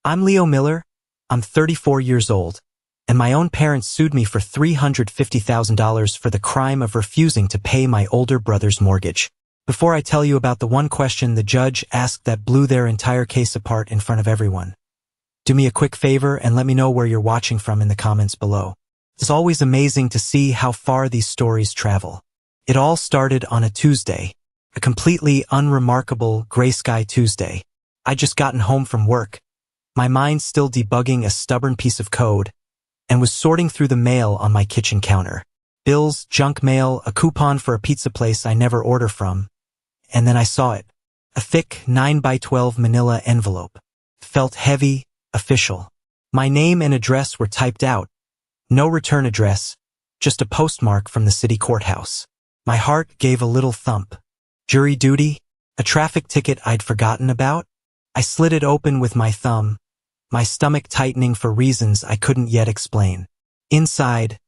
I'm Leo Miller. I'm 34 years old, and my own parents sued me for $350,000 for the crime of refusing to pay my older brother's mortgage. Before I tell you about the one question the judge asked that blew their entire case apart in front of everyone, do me a quick favor and let me know where you're watching from in the comments below. It's always amazing to see how far these stories travel. It all started on a Tuesday, a completely unremarkable gray sky Tuesday. I'd just gotten home from work, my mind still debugging a stubborn piece of code, and was sorting through the mail on my kitchen counter. Bills, junk mail, a coupon for a pizza place I never order from. And then I saw it. A thick 9x12 manila envelope. Felt heavy, official. My name and address were typed out. No return address, just a postmark from the city courthouse. My heart gave a little thump. Jury duty? A traffic ticket I'd forgotten about? I slid it open with my thumb, my stomach tightening for reasons I couldn't yet explain. Inside,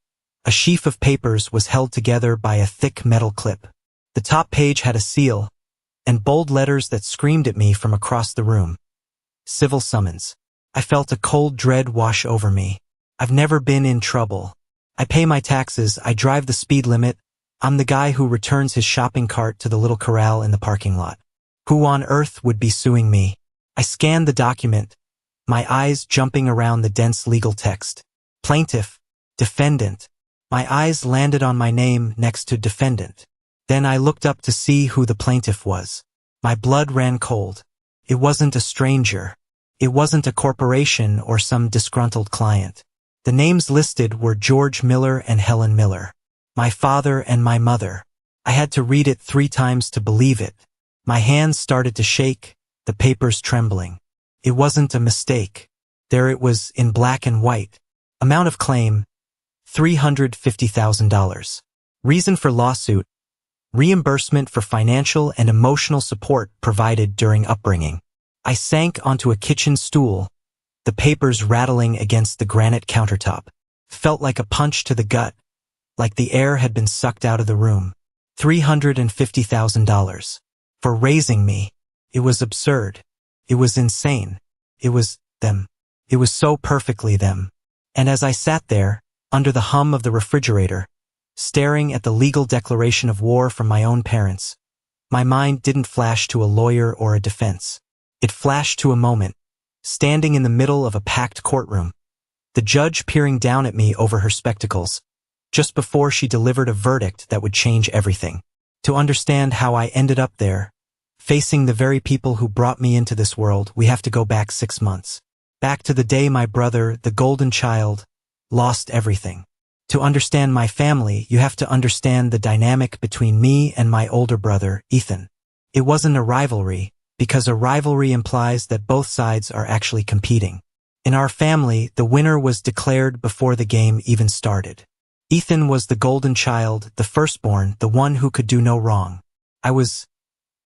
a sheaf of papers was held together by a thick metal clip. The top page had a seal, and bold letters that screamed at me from across the room. Civil summons. I felt a cold dread wash over me. I've never been in trouble. I pay my taxes, I drive the speed limit, I'm the guy who returns his shopping cart to the little corral in the parking lot. Who on earth would be suing me? I scanned the document, my eyes jumping around the dense legal text. Plaintiff, defendant. My eyes landed on my name next to defendant. Then I looked up to see who the plaintiff was. My blood ran cold. It wasn't a stranger. It wasn't a corporation or some disgruntled client. The names listed were George Miller and Helen Miller. My father and my mother. I had to read it 3 times to believe it. My hands started to shake, the papers trembling. It wasn't a mistake. There it was in black and white. Amount of claim, $350,000. Reason for lawsuit, reimbursement for financial and emotional support provided during upbringing. I sank onto a kitchen stool, the papers rattling against the granite countertop. Felt like a punch to the gut, like the air had been sucked out of the room. $350,000. For raising me. It was absurd. It was insane. It was them. It was so perfectly them. And as I sat there, under the hum of the refrigerator, staring at the legal declaration of war from my own parents, my mind didn't flash to a lawyer or a defense. It flashed to a moment, standing in the middle of a packed courtroom, the judge peering down at me over her spectacles, just before she delivered a verdict that would change everything. To understand how I ended up there, facing the very people who brought me into this world, we have to go back 6 months. Back to the day my brother, the golden child, lost everything. To understand my family, you have to understand the dynamic between me and my older brother, Ethan. It wasn't a rivalry, because a rivalry implies that both sides are actually competing. In our family, the winner was declared before the game even started. Ethan was the golden child, the firstborn, the one who could do no wrong. I was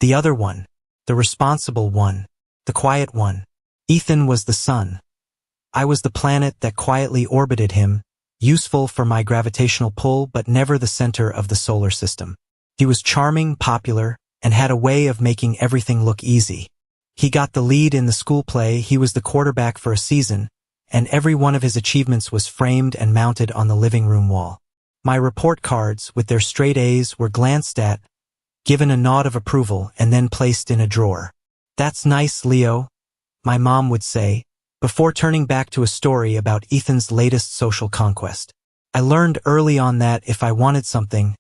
the other one, the responsible one, the quiet one. Ethan was the sun. I was the planet that quietly orbited him, useful for my gravitational pull but never the center of the solar system. He was charming, popular, and had a way of making everything look easy. He got the lead in the school play, he was the quarterback for a season, and every one of his achievements was framed and mounted on the living room wall. My report cards, with their straight A's, were glanced at, given a nod of approval, and then placed in a drawer. "That's nice, Leo," my mom would say, before turning back to a story about Ethan's latest social conquest. I learned early on that if I wanted something,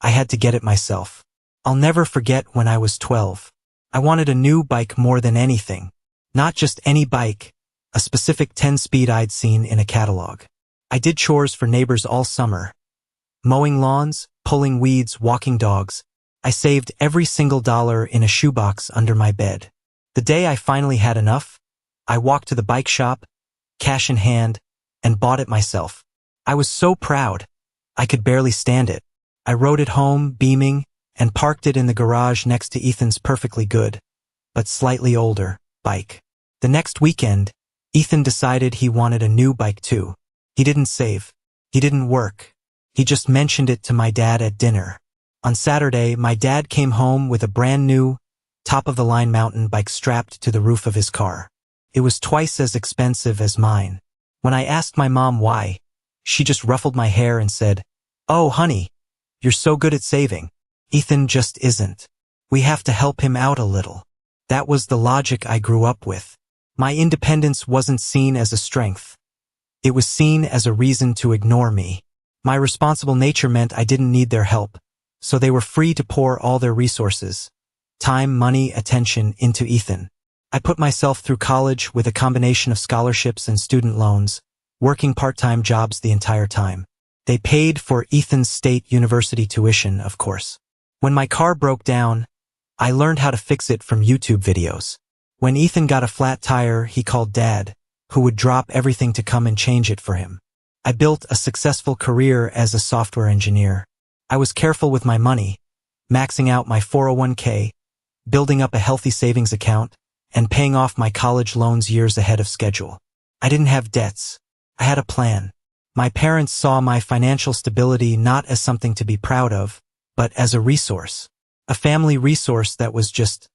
I had to get it myself. I'll never forget when I was 12. I wanted a new bike more than anything. Not just any bike, a specific 10-speed I'd seen in a catalog. I did chores for neighbors all summer. Mowing lawns, pulling weeds, walking dogs. I saved every single dollar in a shoebox under my bed. The day I finally had enough, I walked to the bike shop, cash in hand, and bought it myself. I was so proud, I could barely stand it. I rode it home, beaming, and parked it in the garage next to Ethan's perfectly good, but slightly older, bike. The next weekend, Ethan decided he wanted a new bike too. He didn't save. He didn't work. He just mentioned it to my dad at dinner. On Saturday, my dad came home with a brand new, top-of-the-line mountain bike strapped to the roof of his car. It was twice as expensive as mine. When I asked my mom why, she just ruffled my hair and said, "Oh, honey, you're so good at saving. Ethan just isn't. We have to help him out a little." That was the logic I grew up with. My independence wasn't seen as a strength. It was seen as a reason to ignore me. My responsible nature meant I didn't need their help, so they were free to pour all their resources, time, money, attention, into Ethan. I put myself through college with a combination of scholarships and student loans, working part-time jobs the entire time. They paid for Ethan's state university tuition, of course. When my car broke down, I learned how to fix it from YouTube videos. When Ethan got a flat tire, he called Dad, who would drop everything to come and change it for him. I built a successful career as a software engineer. I was careful with my money, maxing out my 401k, building up a healthy savings account, and paying off my college loans years ahead of schedule. I didn't have debts. I had a plan. My parents saw my financial stability not as something to be proud of, but as a resource. A family resource that was just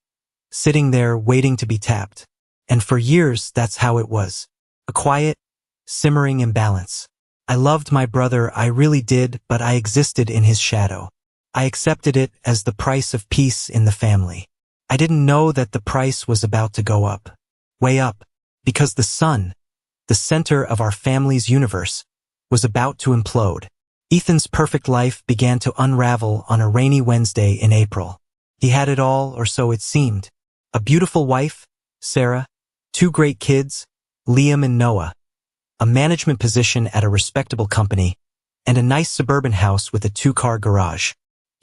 sitting there waiting to be tapped. And for years, that's how it was. A quiet, simmering imbalance. I loved my brother, I really did, but I existed in his shadow. I accepted it as the price of peace in the family. I didn't know that the price was about to go up. Way up. Because the sun, the center of our family's universe, was about to implode. Ethan's perfect life began to unravel on a rainy Wednesday in April. He had it all, or so it seemed. A beautiful wife, Sarah, 2 great kids, Liam and Noah, a management position at a respectable company, and a nice suburban house with a 2-car garage.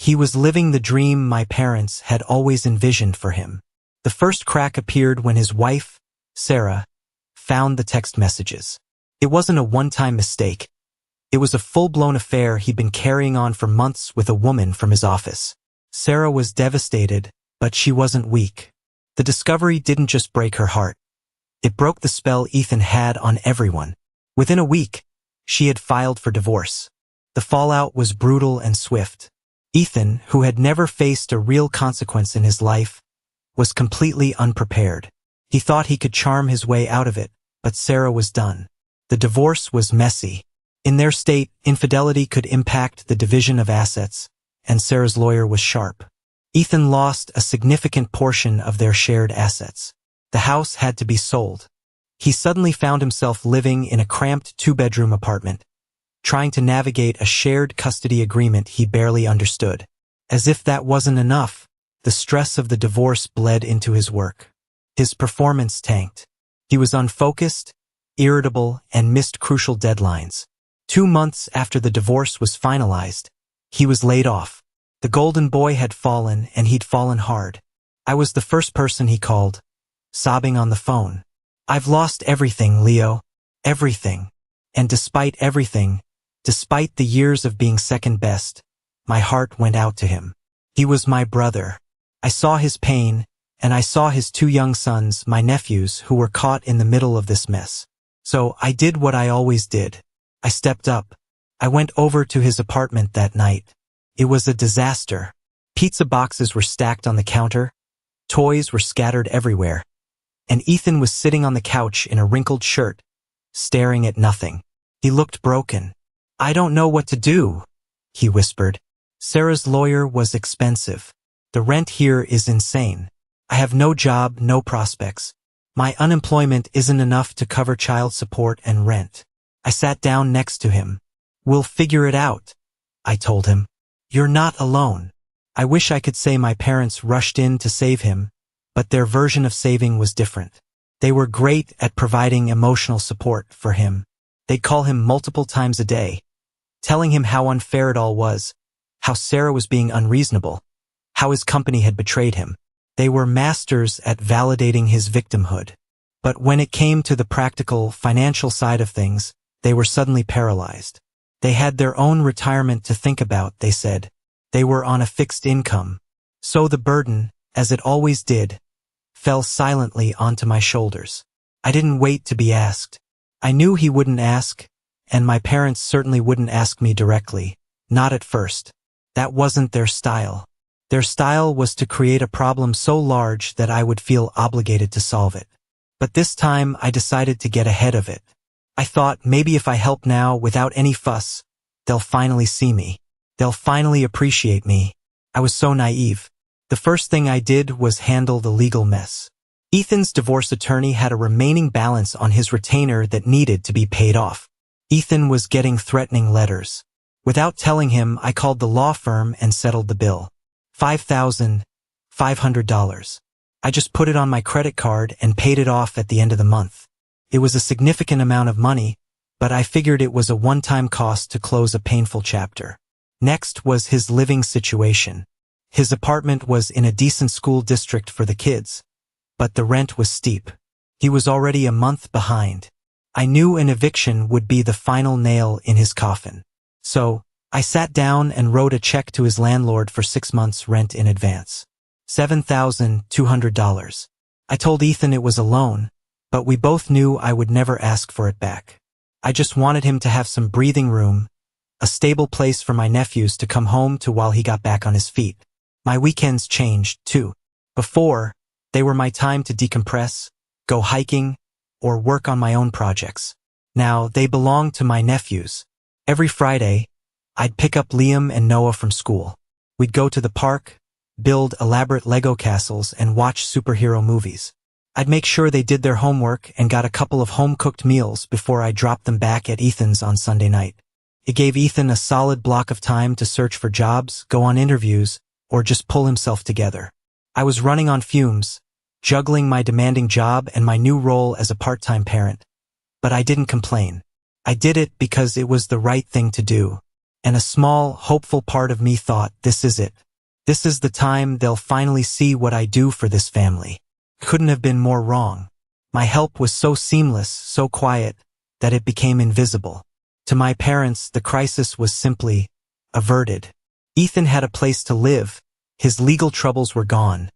He was living the dream my parents had always envisioned for him. The first crack appeared when his wife, Sarah, found the text messages. It wasn't a one-time mistake. It was a full-blown affair he'd been carrying on for months with a woman from his office. Sarah was devastated, but she wasn't weak. The discovery didn't just break her heart. It broke the spell Ethan had on everyone. Within a week, she had filed for divorce. The fallout was brutal and swift. Ethan, who had never faced a real consequence in his life, was completely unprepared. He thought he could charm his way out of it, but Sarah was done. The divorce was messy. In their state, infidelity could impact the division of assets, and Sarah's lawyer was sharp. Ethan lost a significant portion of their shared assets. The house had to be sold. He suddenly found himself living in a cramped 2-bedroom apartment, trying to navigate a shared custody agreement he barely understood. As if that wasn't enough, the stress of the divorce bled into his work. His performance tanked. He was unfocused, irritable, and missed crucial deadlines. 2 months after the divorce was finalized, he was laid off. The golden boy had fallen, and he'd fallen hard. I was the first person he called, sobbing on the phone. "I've lost everything, Leo. Everything. And despite everything, despite the years of being second best, my heart went out to him. He was my brother. I saw his pain, and I saw his 2 young sons, my nephews, who were caught in the middle of this mess. So I did what I always did. I stepped up. I went over to his apartment that night. It was a disaster. Pizza boxes were stacked on the counter. Toys were scattered everywhere. And Ethan was sitting on the couch in a wrinkled shirt, staring at nothing. He looked broken. "I don't know what to do," he whispered. "Sarah's lawyer was expensive. The rent here is insane. I have no job, no prospects. My unemployment isn't enough to cover child support and rent." I sat down next to him. "We'll figure it out," I told him. "You're not alone." I wish I could say my parents rushed in to save him, but their version of saving was different. They were great at providing emotional support for him. They'd call him multiple times a day, telling him how unfair it all was, how Sarah was being unreasonable, how his company had betrayed him. They were masters at validating his victimhood. But when it came to the practical, financial side of things, they were suddenly paralyzed. They had their own retirement to think about, they said. They were on a fixed income. So the burden, as it always did, fell silently onto my shoulders. I didn't wait to be asked. I knew he wouldn't ask, and my parents certainly wouldn't ask me directly. Not at first. That wasn't their style. Their style was to create a problem so large that I would feel obligated to solve it. But this time I decided to get ahead of it. I thought maybe if I help now without any fuss, they'll finally see me. They'll finally appreciate me. I was so naive. The first thing I did was handle the legal mess. Ethan's divorce attorney had a remaining balance on his retainer that needed to be paid off. Ethan was getting threatening letters. Without telling him, I called the law firm and settled the bill. $5,500. I just put it on my credit card and paid it off at the end of the month. It was a significant amount of money, but I figured it was a one-time cost to close a painful chapter. Next was his living situation. His apartment was in a decent school district for the kids, but the rent was steep. He was already a month behind. I knew an eviction would be the final nail in his coffin. So, I sat down and wrote a check to his landlord for 6 months' rent in advance. $7,200. I told Ethan it was a loan, but we both knew I would never ask for it back. I just wanted him to have some breathing room, a stable place for my nephews to come home to while he got back on his feet. My weekends changed, too. Before, they were my time to decompress, go hiking, or work on my own projects. Now, they belonged to my nephews. Every Friday, I'd pick up Liam and Noah from school. We'd go to the park, build elaborate Lego castles, and watch superhero movies. I'd make sure they did their homework and got a couple of home-cooked meals before I dropped them back at Ethan's on Sunday night. It gave Ethan a solid block of time to search for jobs, go on interviews, or just pull himself together. I was running on fumes, juggling my demanding job and my new role as a part-time parent. But I didn't complain. I did it because it was the right thing to do. And a small, hopeful part of me thought, this is it. This is the time they'll finally see what I do for this family. Couldn't have been more wrong. My help was so seamless, so quiet, that it became invisible. To my parents, the crisis was simply averted. Ethan had a place to live. His legal troubles were gone.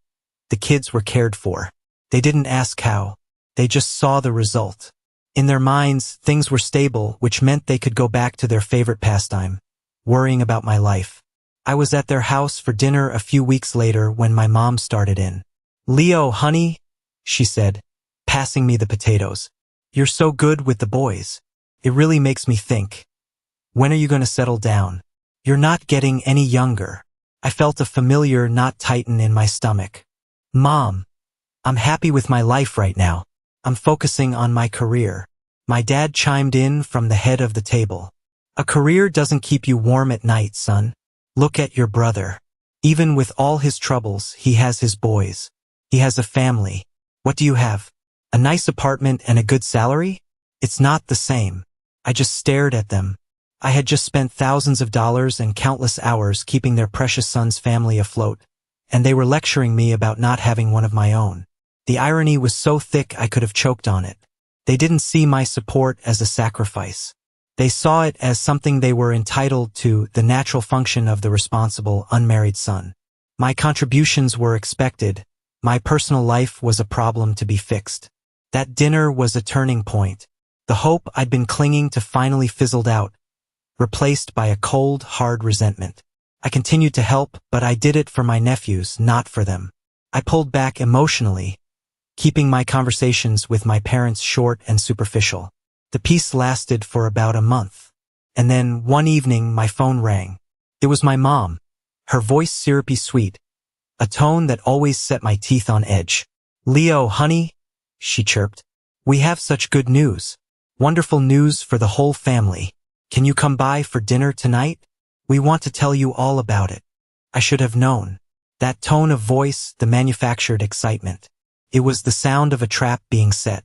The kids were cared for. They didn't ask how. They just saw the result. In their minds, things were stable, which meant they could go back to their favorite pastime, worrying about my life. I was at their house for dinner a few weeks later when my mom started in. "Leo, honey," she said, passing me the potatoes. "You're so good with the boys. It really makes me think. When are you going to settle down? You're not getting any younger." I felt a familiar knot tighten in my stomach. "Mom, I'm happy with my life right now. I'm focusing on my career." My dad chimed in from the head of the table. "A career doesn't keep you warm at night, son. Look at your brother. Even with all his troubles, he has his boys. He has a family. What do you have? A nice apartment and a good salary? It's not the same." I just stared at them. I had just spent thousands of dollars and countless hours keeping their precious son's family afloat, and they were lecturing me about not having one of my own. The irony was so thick I could have choked on it. They didn't see my support as a sacrifice. They saw it as something they were entitled to, the natural function of the responsible, unmarried son. My contributions were expected. My personal life was a problem to be fixed. That dinner was a turning point. The hope I'd been clinging to finally fizzled out, replaced by a cold, hard resentment. I continued to help, but I did it for my nephews, not for them. I pulled back emotionally, keeping my conversations with my parents short and superficial. The peace lasted for about a month. And then, one evening, my phone rang. It was my mom, her voice syrupy sweet, a tone that always set my teeth on edge. "Leo, honey," she chirped. "We have such good news. Wonderful news for the whole family. Can you come by for dinner tonight? We want to tell you all about it." I should have known. That tone of voice, the manufactured excitement. It was the sound of a trap being set.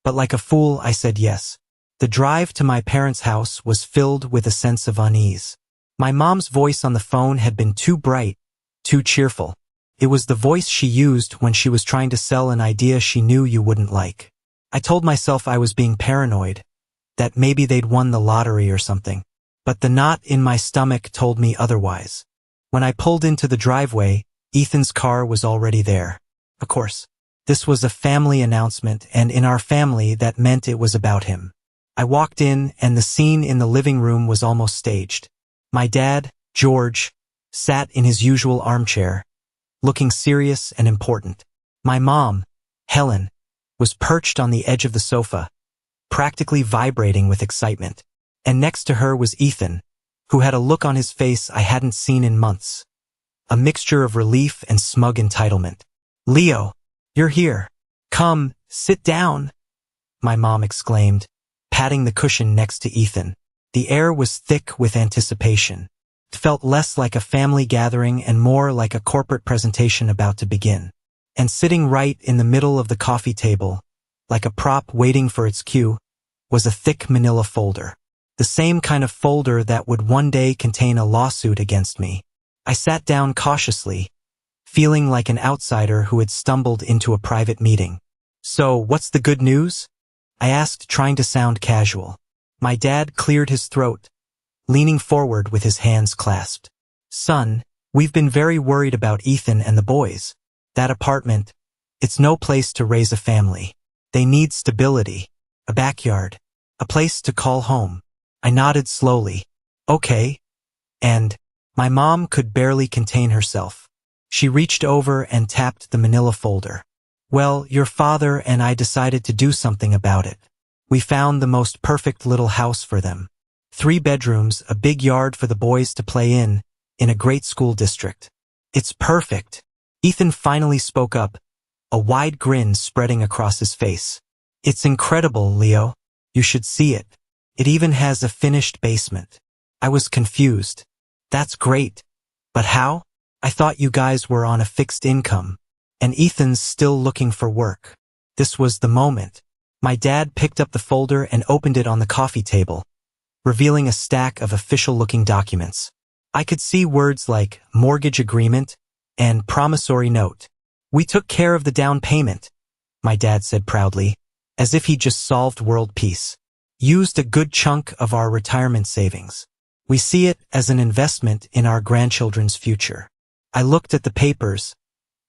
But like a fool, I said yes. The drive to my parents' house was filled with a sense of unease. My mom's voice on the phone had been too bright, too cheerful. It was the voice she used when she was trying to sell an idea she knew you wouldn't like. I told myself I was being paranoid, that maybe they'd won the lottery or something. But the knot in my stomach told me otherwise. When I pulled into the driveway, Ethan's car was already there. Of course, this was a family announcement, and in our family that meant it was about him. I walked in, and the scene in the living room was almost staged. My dad, George, sat in his usual armchair, looking serious and important. My mom, Helen, was perched on the edge of the sofa, practically vibrating with excitement. And next to her was Ethan, who had a look on his face I hadn't seen in months. A mixture of relief and smug entitlement. "Leo, you're here. Come, sit down," my mom exclaimed, patting the cushion next to Ethan. The air was thick with anticipation. It felt less like a family gathering and more like a corporate presentation about to begin. And sitting right in the middle of the coffee table, like a prop waiting for its cue, was a thick manila folder. The same kind of folder that would one day contain a lawsuit against me. I sat down cautiously, feeling like an outsider who had stumbled into a private meeting. "So, what's the good news?" I asked, trying to sound casual. My dad cleared his throat, leaning forward with his hands clasped. "Son, we've been very worried about Ethan and the boys. That apartment, it's no place to raise a family. They need stability, a backyard, a place to call home." I nodded slowly. "Okay." And my mom could barely contain herself. She reached over and tapped the manila folder. "Well, your father and I decided to do something about it. We found the most perfect little house for them. 3 bedrooms, a big yard for the boys to play in a great school district. It's perfect." Ethan finally spoke up, a wide grin spreading across his face. "It's incredible, Leo. You should see it. It even has a finished basement." I was confused. "That's great. But how? I thought you guys were on a fixed income, and Ethan's still looking for work." This was the moment. My dad picked up the folder and opened it on the coffee table, revealing a stack of official-looking documents. I could see words like mortgage agreement and promissory note. "We took care of the down payment," my dad said proudly, as if he'd just solved world peace. "Used a good chunk of our retirement savings. We see it as an investment in our grandchildren's future." I looked at the papers,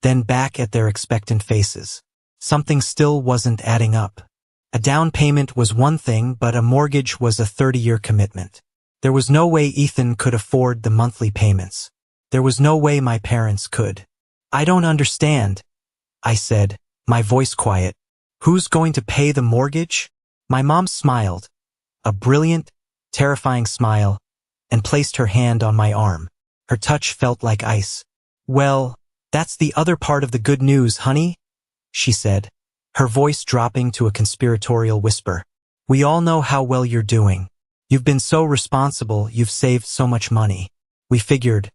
then back at their expectant faces. Something still wasn't adding up. A down payment was one thing, but a mortgage was a 30-year commitment. There was no way Ethan could afford the monthly payments. There was no way my parents could. "I don't understand," I said, my voice quiet. "Who's going to pay the mortgage?" My mom smiled, a brilliant, terrifying smile, and placed her hand on my arm. Her touch felt like ice. "Well, that's the other part of the good news, honey," she said, her voice dropping to a conspiratorial whisper. "We all know how well you're doing. You've been so responsible, you've saved so much money. We figured,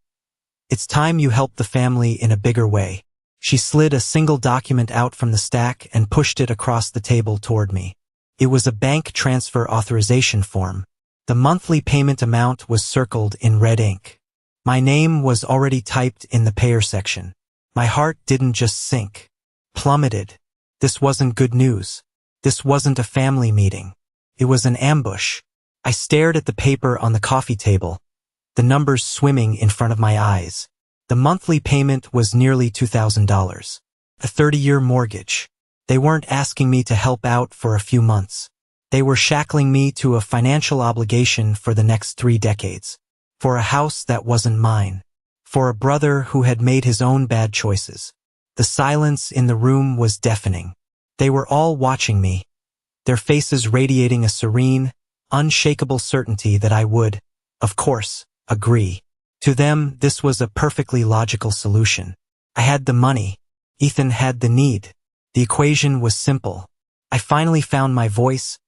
it's time you helped the family in a bigger way." She slid a single document out from the stack and pushed it across the table toward me. It was a bank transfer authorization form. The monthly payment amount was circled in red ink. My name was already typed in the payer section. My heart didn't just sink. Plummeted. This wasn't good news. This wasn't a family meeting. It was an ambush. I stared at the paper on the coffee table, the numbers swimming in front of my eyes. The monthly payment was nearly $2,000. A 30-year mortgage. They weren't asking me to help out for a few months. They were shackling me to a financial obligation for the next 3 decades. For a house that wasn't mine. For a brother who had made his own bad choices. The silence in the room was deafening. They were all watching me, their faces radiating a serene, unshakable certainty that I would, of course, agree. To them, this was a perfectly logical solution. I had the money. Ethan had the need. The equation was simple. I finally found my voice,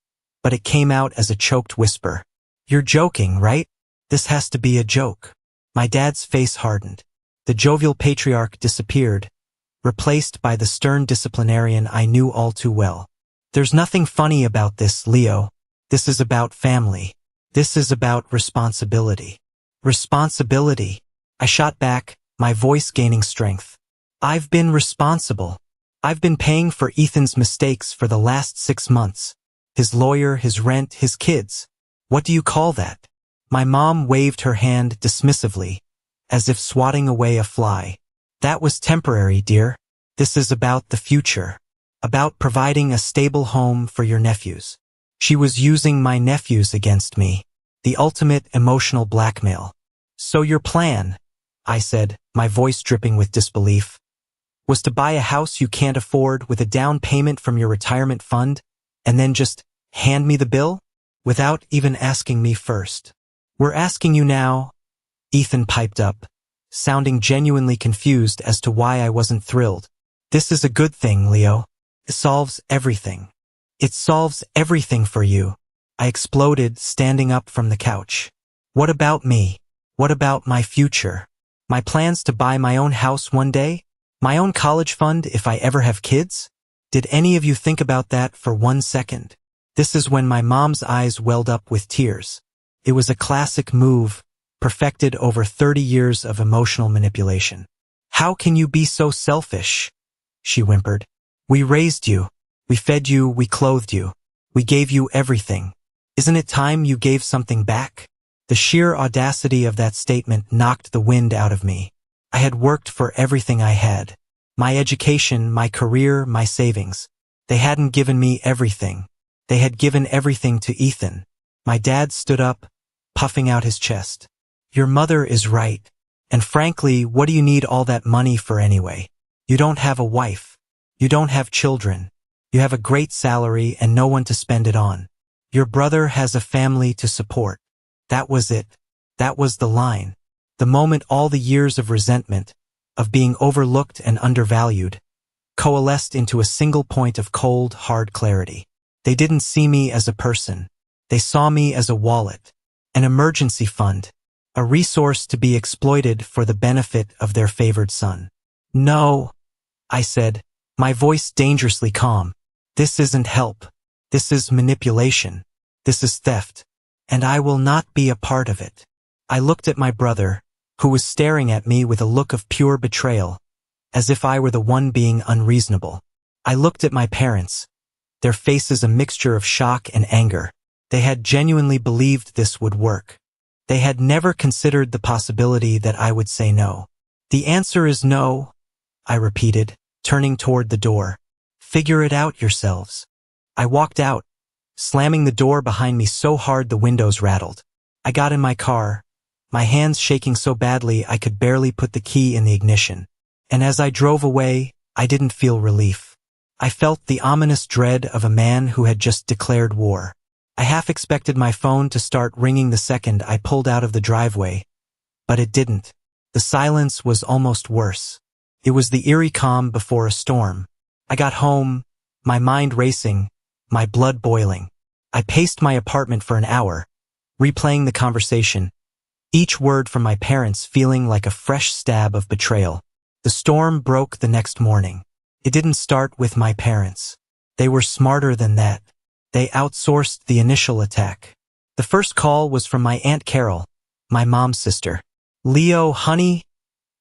but it came out as a choked whisper. "You're joking, right? This has to be a joke." My dad's face hardened. The jovial patriarch disappeared, replaced by the stern disciplinarian I knew all too well. "There's nothing funny about this, Leo. This is about family. This is about responsibility." "Responsibility?" I shot back, my voice gaining strength. "I've been responsible. I've been paying for Ethan's mistakes for the last 6 months. His lawyer, his rent, his kids. What do you call that?" My mom waved her hand dismissively, as if swatting away a fly. "That was temporary, dear. This is about the future. About providing a stable home for your nephews." She was using my nephews against me. The ultimate emotional blackmail. "So your plan," I said, my voice dripping with disbelief, Was to buy a house you can't afford with a down payment from your retirement fund, and then just hand me the bill? Without even asking me first. We're asking you now, Ethan piped up, sounding genuinely confused as to why I wasn't thrilled. This is a good thing, Leo. It solves everything. It solves everything for you. I exploded, standing up from the couch. What about me? What about my future? My plans to buy my own house one day? My own college fund if I ever have kids? Did any of you think about that for 1 second? This is when my mom's eyes welled up with tears. It was a classic move, perfected over 30 years of emotional manipulation. How can you be so selfish? She whimpered. We raised you. We fed you, we clothed you. We gave you everything. Isn't it time you gave something back? The sheer audacity of that statement knocked the wind out of me. I had worked for everything I had. My education, my career, my savings. They hadn't given me everything. They had given everything to Ethan. My dad stood up, puffing out his chest. Your mother is right. And frankly, what do you need all that money for anyway? You don't have a wife. You don't have children. You have a great salary and no one to spend it on. Your brother has a family to support. That was it. That was the line. The moment all the years of resentment, of being overlooked and undervalued, coalesced into a single point of cold, hard clarity. They didn't see me as a person. They saw me as a wallet, an emergency fund, a resource to be exploited for the benefit of their favored son. No, I said, my voice dangerously calm. This isn't help. This is manipulation. This is theft. And I will not be a part of it. I looked at my brother, who was staring at me with a look of pure betrayal, as if I were the one being unreasonable. I looked at my parents, their faces a mixture of shock and anger. They had genuinely believed this would work. They had never considered the possibility that I would say no. The answer is no, I repeated, turning toward the door. Figure it out yourselves. I walked out, slamming the door behind me so hard the windows rattled. I got in my car, my hands shaking so badly I could barely put the key in the ignition. And as I drove away, I didn't feel relief. I felt the ominous dread of a man who had just declared war. I half expected my phone to start ringing the second I pulled out of the driveway, but it didn't. The silence was almost worse. It was the eerie calm before a storm. I got home, my mind racing, my blood boiling. I paced my apartment for an hour, replaying the conversation, each word from my parents feeling like a fresh stab of betrayal. The storm broke the next morning. It didn't start with my parents. They were smarter than that. They outsourced the initial attack. The first call was from my Aunt Carol, my mom's sister. Leo, honey,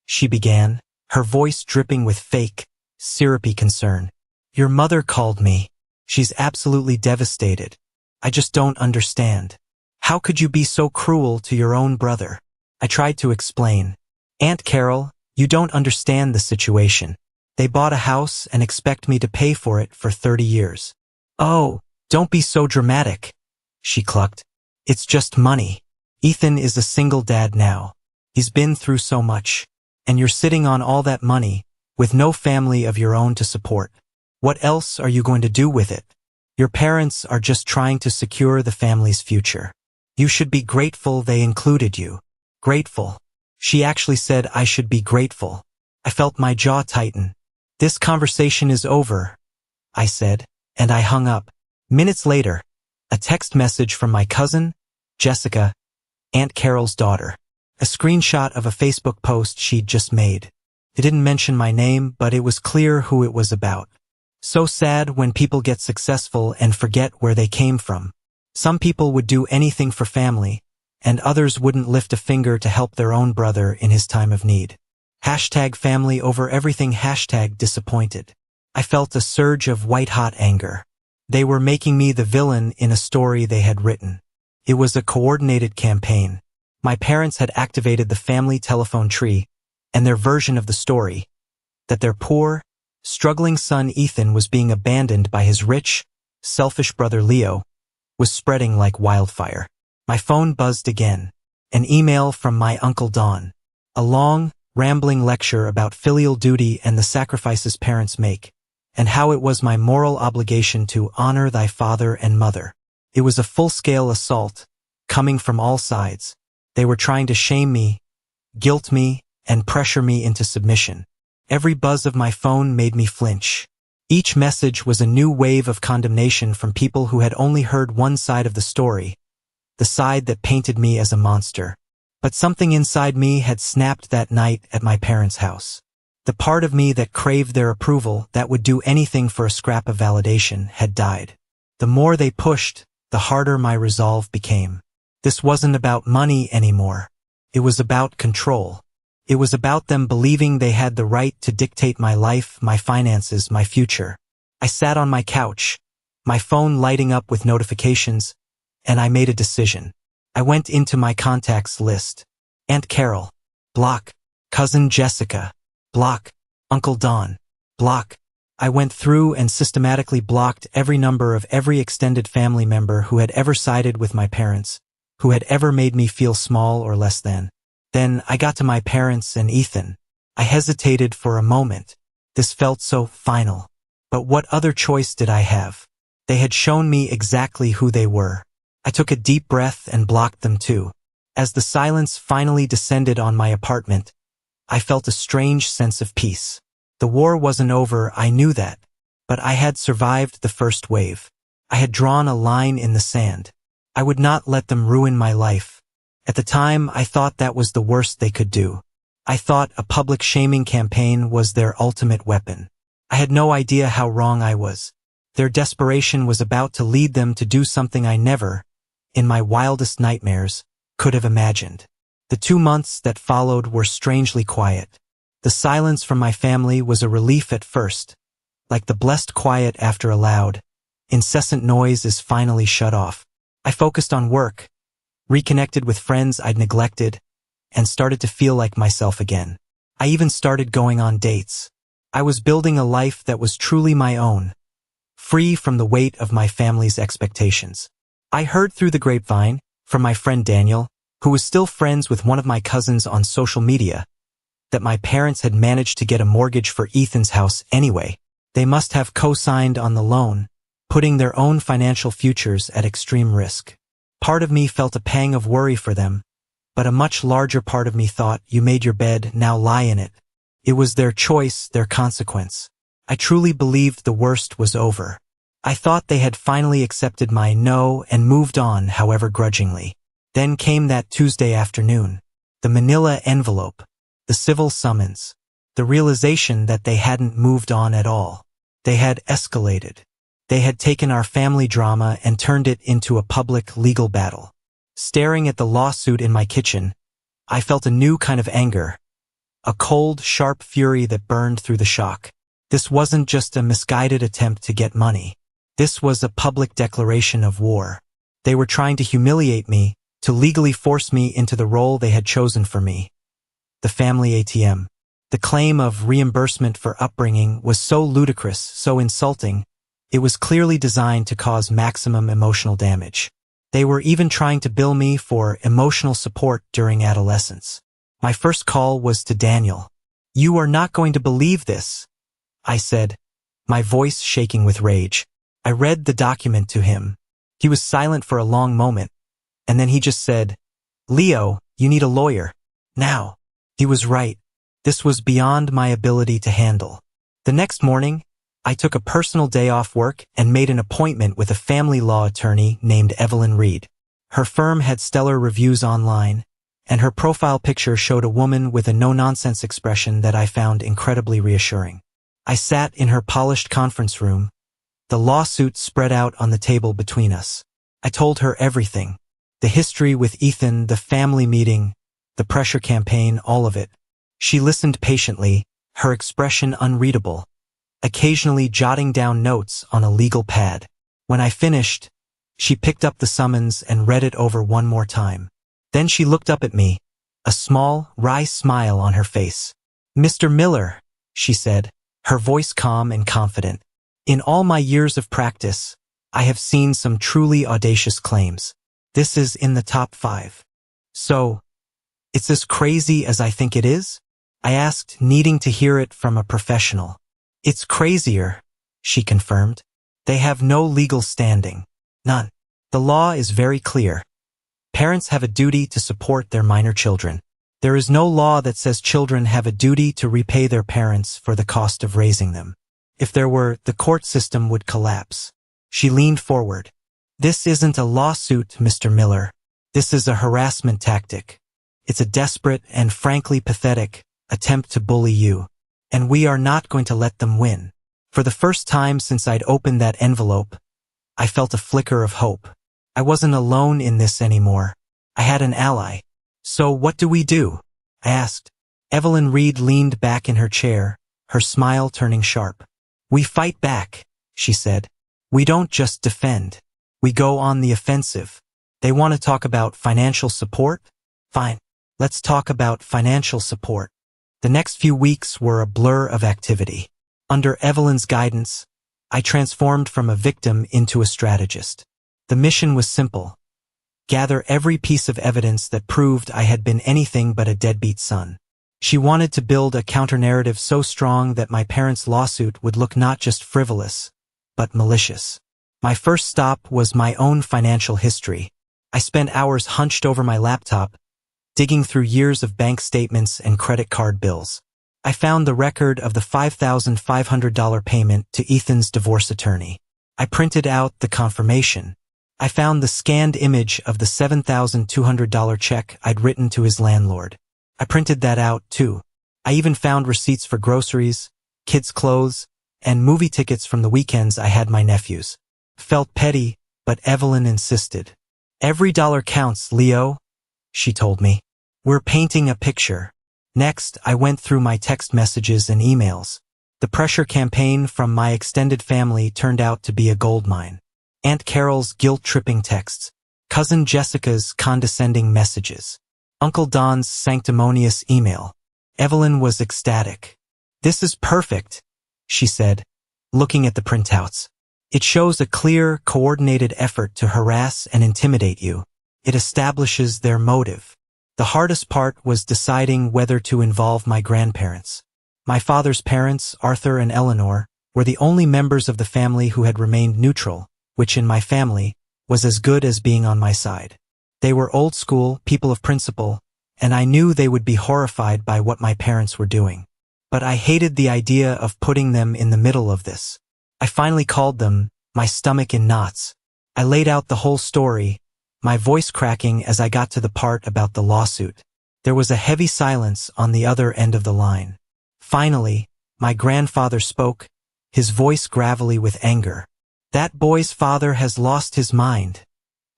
she began, her voice dripping with fake, syrupy concern. Your mother called me. She's absolutely devastated. I just don't understand. How could you be so cruel to your own brother? I tried to explain. Aunt Carol, you don't understand the situation. They bought a house and expect me to pay for it for 30 years. Oh, don't be so dramatic, she clucked. It's just money. Ethan is a single dad now. He's been through so much. And you're sitting on all that money, with no family of your own to support. What else are you going to do with it? Your parents are just trying to secure the family's future. You should be grateful they included you. Grateful. She actually said I should be grateful. I felt my jaw tighten. This conversation is over, I said, and I hung up. Minutes later, a text message from my cousin, Jessica, Aunt Carol's daughter. A screenshot of a Facebook post she'd just made. It didn't mention my name, but it was clear who it was about. So sad when people get successful and forget where they came from. Some people would do anything for family, and others wouldn't lift a finger to help their own brother in his time of need. #family over everything #disappointed. I felt a surge of white-hot anger. They were making me the villain in a story they had written. It was a coordinated campaign. My parents had activated the family telephone tree, and their version of the story, that their poor, struggling son Ethan was being abandoned by his rich, selfish brother Leo, was spreading like wildfire. My phone buzzed again. An email from my Uncle Don. A long, rambling lecture about filial duty and the sacrifices parents make, and how it was my moral obligation to honor thy father and mother. It was a full-scale assault, coming from all sides. They were trying to shame me, guilt me, and pressure me into submission. Every buzz of my phone made me flinch. Each message was a new wave of condemnation from people who had only heard one side of the story, the side that painted me as a monster. But something inside me had snapped that night at my parents' house. The part of me that craved their approval, that would do anything for a scrap of validation, had died. The more they pushed, the harder my resolve became. This wasn't about money anymore. It was about control. It was about them believing they had the right to dictate my life, my finances, my future. I sat on my couch, my phone lighting up with notifications, and I made a decision. I went into my contacts list. Aunt Carol, block. Cousin Jessica, block. Uncle Don, block. I went through and systematically blocked every number of every extended family member who had ever sided with my parents, who had ever made me feel small or less than. Then I got to my parents and Ethan. I hesitated for a moment. This felt so final. But what other choice did I have? They had shown me exactly who they were. I took a deep breath and blocked them too. As the silence finally descended on my apartment, I felt a strange sense of peace. The war wasn't over, I knew that. But I had survived the first wave. I had drawn a line in the sand. I would not let them ruin my life. At the time, I thought that was the worst they could do. I thought a public shaming campaign was their ultimate weapon. I had no idea how wrong I was. Their desperation was about to lead them to do something I never, in my wildest nightmares, could have imagined. The 2 months that followed were strangely quiet. The silence from my family was a relief at first, like the blessed quiet after a loud, incessant noise is finally shut off. I focused on work, reconnected with friends I'd neglected, and started to feel like myself again. I even started going on dates. I was building a life that was truly my own, free from the weight of my family's expectations. I heard through the grapevine, from my friend Daniel, who was still friends with one of my cousins on social media, that my parents had managed to get a mortgage for Ethan's house anyway. They must have co-signed on the loan, putting their own financial futures at extreme risk. Part of me felt a pang of worry for them, but a much larger part of me thought, you made your bed, now lie in it. It was their choice, their consequence. I truly believed the worst was over. I thought they had finally accepted my no and moved on, however grudgingly. Then came that Tuesday afternoon. The manila envelope. The civil summons. The realization that they hadn't moved on at all. They had escalated. They had taken our family drama and turned it into a public legal battle. Staring at the lawsuit in my kitchen, I felt a new kind of anger. A cold, sharp fury that burned through the shock. This wasn't just a misguided attempt to get money. This was a public declaration of war. They were trying to humiliate me, to legally force me into the role they had chosen for me. The family ATM. The claim of reimbursement for upbringing was so ludicrous, so insulting, it was clearly designed to cause maximum emotional damage. They were even trying to bill me for emotional support during adolescence. My first call was to Daniel. "You are not going to believe this," I said, my voice shaking with rage. I read the document to him. He was silent for a long moment, and then he just said, "Leo, you need a lawyer. Now." He was right. This was beyond my ability to handle. The next morning, I took a personal day off work and made an appointment with a family law attorney named Evelyn Reed. Her firm had stellar reviews online, and her profile picture showed a woman with a no-nonsense expression that I found incredibly reassuring. I sat in her polished conference room, the lawsuit spread out on the table between us. I told her everything. The history with Ethan, the family meeting, the pressure campaign, all of it. She listened patiently, her expression unreadable, occasionally jotting down notes on a legal pad. When I finished, she picked up the summons and read it over one more time. Then she looked up at me, a small, wry smile on her face. "Mr. Miller," she said, her voice calm and confident. "In all my years of practice, I have seen some truly audacious claims. This is in the top 5. So, it's as crazy as I think it is?" I asked, needing to hear it from a professional. It's crazier, she confirmed. They have no legal standing. None. The law is very clear. Parents have a duty to support their minor children. There is no law that says children have a duty to repay their parents for the cost of raising them. If there were, the court system would collapse. She leaned forward. This isn't a lawsuit, Mr. Miller. This is a harassment tactic. It's a desperate and frankly pathetic attempt to bully you. And we are not going to let them win. For the first time since I'd opened that envelope, I felt a flicker of hope. I wasn't alone in this anymore. I had an ally. So what do we do? I asked. Evelyn Reed leaned back in her chair, her smile turning sharp. We fight back, she said. We don't just defend. We go on the offensive. They want to talk about financial support? Fine. Let's talk about financial support. The next few weeks were a blur of activity. Under Evelyn's guidance, I transformed from a victim into a strategist. The mission was simple. Gather every piece of evidence that proved I had been anything but a deadbeat son. She wanted to build a counter-narrative so strong that my parents' lawsuit would look not just frivolous, but malicious. My first stop was my own financial history. I spent hours hunched over my laptop, digging through years of bank statements and credit card bills. I found the record of the $5,500 payment to Ethan's divorce attorney. I printed out the confirmation. I found the scanned image of the $7,200 check I'd written to his landlord. I printed that out, too. I even found receipts for groceries, kids' clothes, and movie tickets from the weekends I had my nephews. Felt petty, but Evelyn insisted. Every dollar counts, Leo, she told me. We're painting a picture. Next, I went through my text messages and emails. The pressure campaign from my extended family turned out to be a goldmine. Aunt Carol's guilt-tripping texts, Cousin Jessica's condescending messages, Uncle Don's sanctimonious email. Evelyn was ecstatic. This is perfect, she said, looking at the printouts. It shows a clear, coordinated effort to harass and intimidate you. It establishes their motive. The hardest part was deciding whether to involve my grandparents. My father's parents, Arthur and Eleanor, were the only members of the family who had remained neutral, which in my family was as good as being on my side. They were old school, people of principle, and I knew they would be horrified by what my parents were doing. But I hated the idea of putting them in the middle of this. I finally called them, my stomach in knots. I laid out the whole story, my voice cracking as I got to the part about the lawsuit. There was a heavy silence on the other end of the line. Finally, my grandfather spoke, his voice gravelly with anger. That boy's father has lost his mind,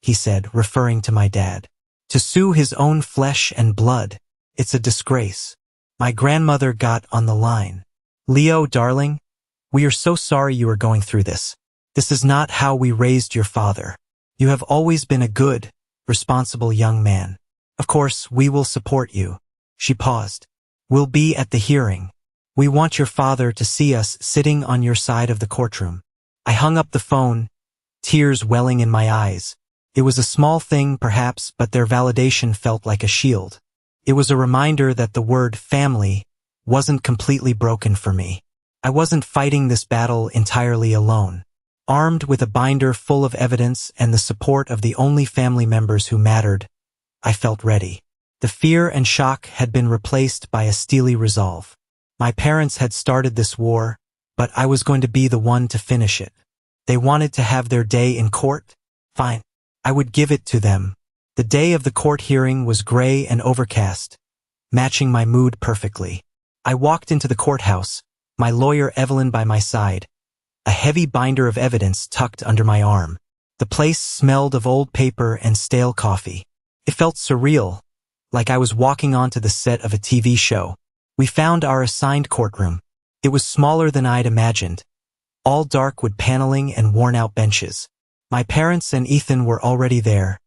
he said, referring to my dad. To sue his own flesh and blood, it's a disgrace. My grandmother got on the line. Leo, darling, we are so sorry you are going through this. This is not how we raised your father. You have always been a good, responsible young man. Of course, we will support you. She paused. We'll be at the hearing. We want your father to see us sitting on your side of the courtroom. I hung up the phone, tears welling in my eyes. It was a small thing, perhaps, but their validation felt like a shield. It was a reminder that the word family wasn't completely broken for me. I wasn't fighting this battle entirely alone. Armed with a binder full of evidence and the support of the only family members who mattered, I felt ready. The fear and shock had been replaced by a steely resolve. My parents had started this war, but I was going to be the one to finish it. They wanted to have their day in court? Fine. I would give it to them. The day of the court hearing was gray and overcast, matching my mood perfectly. I walked into the courthouse, my lawyer Evelyn by my side, a heavy binder of evidence tucked under my arm. The place smelled of old paper and stale coffee. It felt surreal, like I was walking onto the set of a TV show. We found our assigned courtroom. It was smaller than I'd imagined, all dark wood paneling and worn-out benches. My parents and Ethan were already there,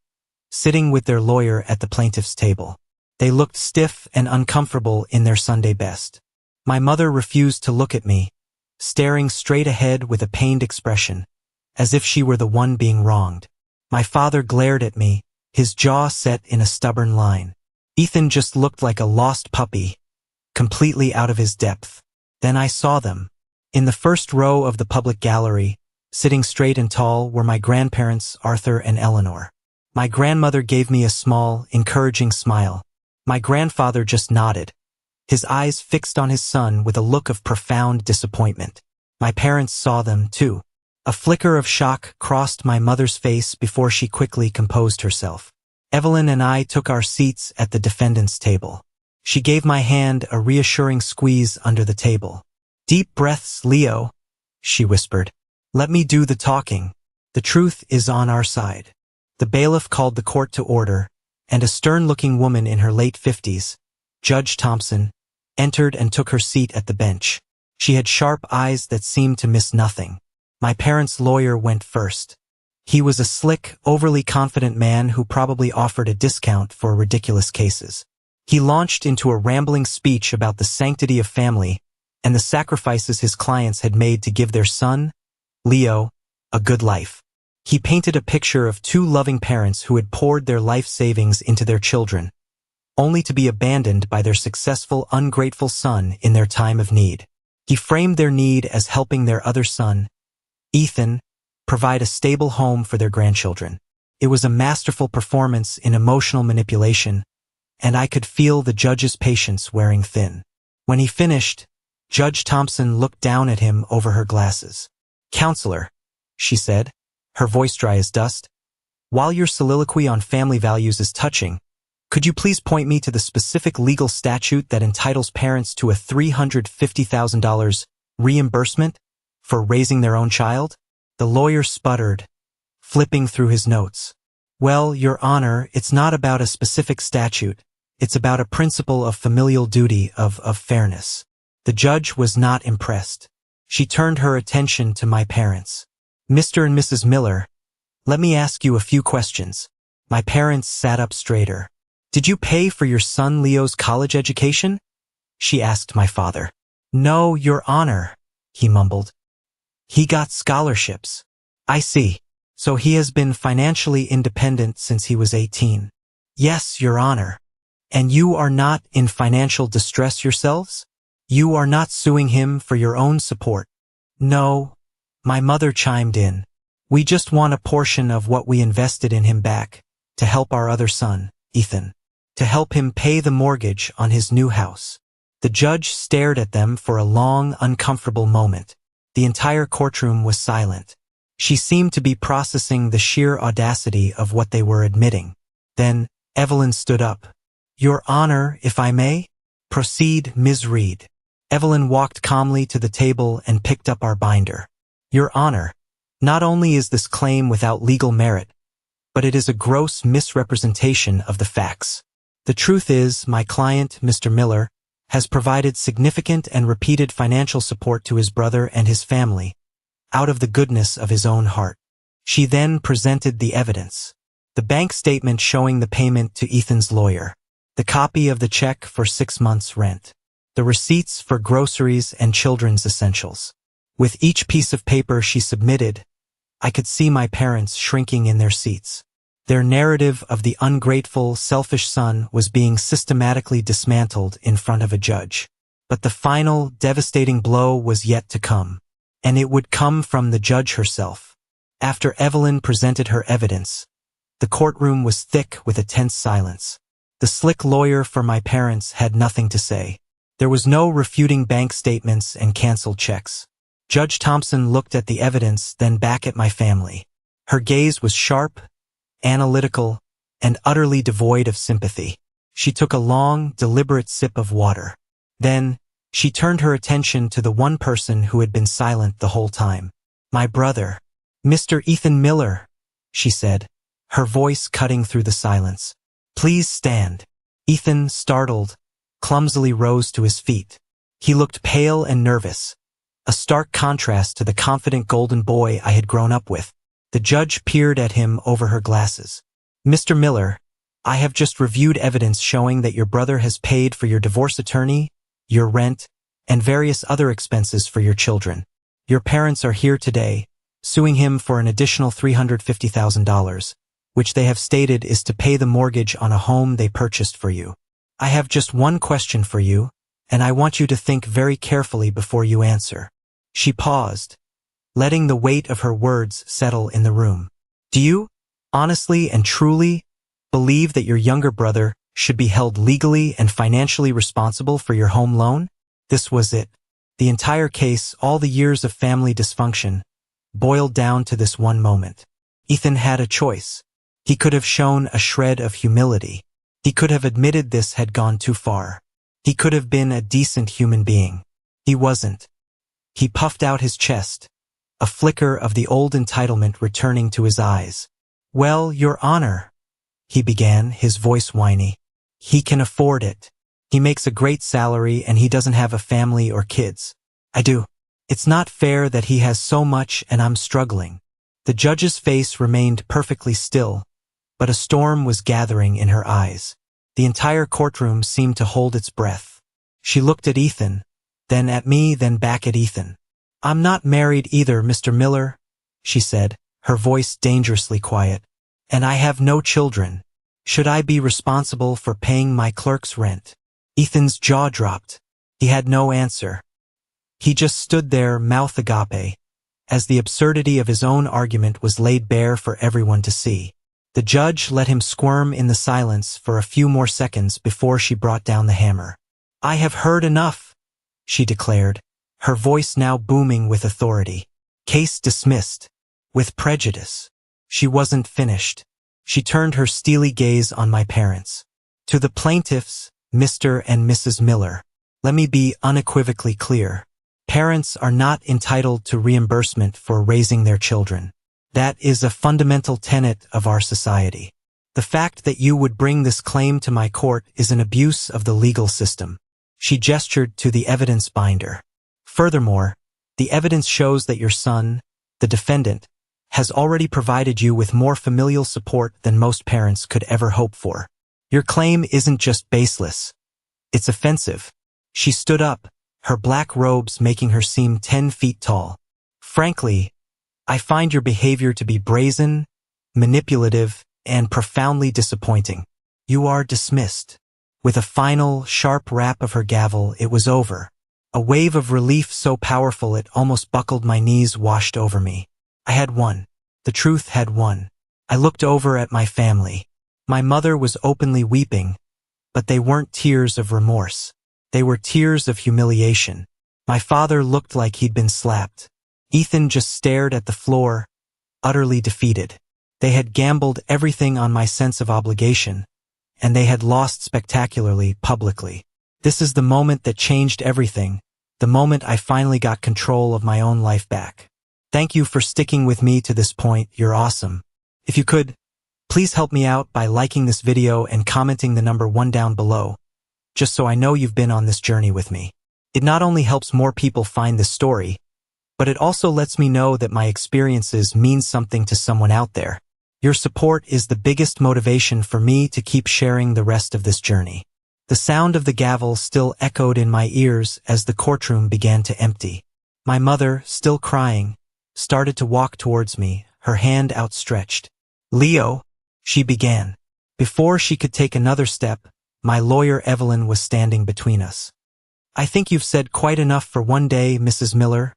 sitting with their lawyer at the plaintiff's table. They looked stiff and uncomfortable in their Sunday best. My mother refused to look at me, staring straight ahead with a pained expression, as if she were the one being wronged. My father glared at me, his jaw set in a stubborn line. Ethan just looked like a lost puppy, completely out of his depth. Then I saw them. In the first row of the public gallery, sitting straight and tall, were my grandparents, Arthur and Eleanor. My grandmother gave me a small, encouraging smile. My grandfather just nodded, his eyes fixed on his son with a look of profound disappointment. My parents saw them, too. A flicker of shock crossed my mother's face before she quickly composed herself. Evelyn and I took our seats at the defendant's table. She gave my hand a reassuring squeeze under the table. "Deep breaths, Leo," she whispered. "Let me do the talking. The truth is on our side." The bailiff called the court to order, and a stern-looking woman in her late 50s, Judge Thompson, entered and took her seat at the bench. She had sharp eyes that seemed to miss nothing. My parents' lawyer went first. He was a slick, overly confident man who probably offered a discount for ridiculous cases. He launched into a rambling speech about the sanctity of family and the sacrifices his clients had made to give their son, Leo, a good life. He painted a picture of two loving parents who had poured their life savings into their children, only to be abandoned by their successful, ungrateful son in their time of need. He framed their need as helping their other son, Ethan, provide a stable home for their grandchildren. It was a masterful performance in emotional manipulation, and I could feel the judge's patience wearing thin. When he finished, Judge Thompson looked down at him over her glasses. "Counselor," she said, her voice dry as dust, "while your soliloquy on family values is touching, could you please point me to the specific legal statute that entitles parents to a $350,000 reimbursement for raising their own child?" The lawyer sputtered, flipping through his notes. "Well, Your Honor, it's not about a specific statute. It's about a principle of familial duty, of fairness." The judge was not impressed. She turned her attention to my parents. "Mr. and Mrs. Miller, let me ask you a few questions." My parents sat up straighter. "Did you pay for your son Leo's college education?" she asked my father. "No, Your Honor," he mumbled. "He got scholarships." "I see. So he has been financially independent since he was 18. "Yes, Your Honor." "And you are not in financial distress yourselves? You are not suing him for your own support?" "No," my mother chimed in. "We just want a portion of what we invested in him back, to help our other son, Ethan. To help him pay the mortgage on his new house." The judge stared at them for a long, uncomfortable moment. The entire courtroom was silent. She seemed to be processing the sheer audacity of what they were admitting. Then, Evelyn stood up. "Your Honor, if I may?" "Proceed, Ms. Reed." Evelyn walked calmly to the table and picked up our binder. "Your Honor, not only is this claim without legal merit, but it is a gross misrepresentation of the facts. The truth is, my client, Mr. Miller, has provided significant and repeated financial support to his brother and his family, out of the goodness of his own heart." She then presented the evidence. The bank statement showing the payment to Ethan's lawyer, the copy of the check for 6 months' rent, the receipts for groceries and children's essentials. With each piece of paper she submitted, I could see my parents shrinking in their seats. Their narrative of the ungrateful, selfish son was being systematically dismantled in front of a judge. But the final, devastating blow was yet to come. And it would come from the judge herself. After Evelyn presented her evidence, the courtroom was thick with a tense silence. The slick lawyer for my parents had nothing to say. There was no refuting bank statements and canceled checks. Judge Thompson looked at the evidence, then back at my family. Her gaze was sharp, analytical, and utterly devoid of sympathy. She took a long, deliberate sip of water. Then, she turned her attention to the one person who had been silent the whole time. "My brother, Mr. Ethan Miller," she said, her voice cutting through the silence. "Please stand." Ethan, startled, clumsily rose to his feet. He looked pale and nervous, a stark contrast to the confident golden boy I had grown up with. The judge peered at him over her glasses. "Mr. Miller, I have just reviewed evidence showing that your brother has paid for your divorce attorney, your rent, and various other expenses for your children. Your parents are here today, suing him for an additional $350,000, which they have stated is to pay the mortgage on a home they purchased for you. I have just one question for you, and I want you to think very carefully before you answer." She paused, letting the weight of her words settle in the room. "Do you, honestly and truly, believe that your younger brother should be held legally and financially responsible for your home loan?" This was it. The entire case, all the years of family dysfunction, boiled down to this one moment. Ethan had a choice. He could have shown a shred of humility. He could have admitted this had gone too far. He could have been a decent human being. He wasn't. He puffed out his chest, a flicker of the old entitlement returning to his eyes. "Well, Your Honor," he began, his voice whiny. "He can afford it. He makes a great salary and he doesn't have a family or kids. I do. It's not fair that he has so much and I'm struggling." The judge's face remained perfectly still, but a storm was gathering in her eyes. The entire courtroom seemed to hold its breath. She looked at Ethan, then at me, then back at Ethan. "I'm not married either, Mr. Miller," she said, her voice dangerously quiet. "And I have no children. Should I be responsible for paying my clerk's rent?" Ethan's jaw dropped. He had no answer. He just stood there, mouth agape, as the absurdity of his own argument was laid bare for everyone to see. The judge let him squirm in the silence for a few more seconds before she brought down the hammer. "I have heard enough," she declared, her voice now booming with authority. "Case dismissed. With prejudice." She wasn't finished. She turned her steely gaze on my parents. "To the plaintiffs, Mr. and Mrs. Miller, let me be unequivocally clear. Parents are not entitled to reimbursement for raising their children. That is a fundamental tenet of our society. The fact that you would bring this claim to my court is an abuse of the legal system." She gestured to the evidence binder. "Furthermore, the evidence shows that your son, the defendant, has already provided you with more familial support than most parents could ever hope for. Your claim isn't just baseless. It's offensive." She stood up, her black robes making her seem 10 feet tall. "Frankly, I find your behavior to be brazen, manipulative, and profoundly disappointing. You are dismissed." With a final, sharp rap of her gavel, it was over. A wave of relief so powerful it almost buckled my knees washed over me. I had won. The truth had won. I looked over at my family. My mother was openly weeping, but they weren't tears of remorse. They were tears of humiliation. My father looked like he'd been slapped. Ethan just stared at the floor, utterly defeated. They had gambled everything on my sense of obligation, and they had lost spectacularly, publicly. This is the moment that changed everything, the moment I finally got control of my own life back. Thank you for sticking with me to this point. You're awesome. If you could, please help me out by liking this video and commenting the number 1 down below, just so I know you've been on this journey with me. It not only helps more people find this story, but it also lets me know that my experiences mean something to someone out there. Your support is the biggest motivation for me to keep sharing the rest of this journey. The sound of the gavel still echoed in my ears as the courtroom began to empty. My mother, still crying, started to walk towards me, her hand outstretched. "Leo," she began. Before she could take another step, my lawyer Evelyn was standing between us. "I think you've said quite enough for one day, Mrs. Miller,"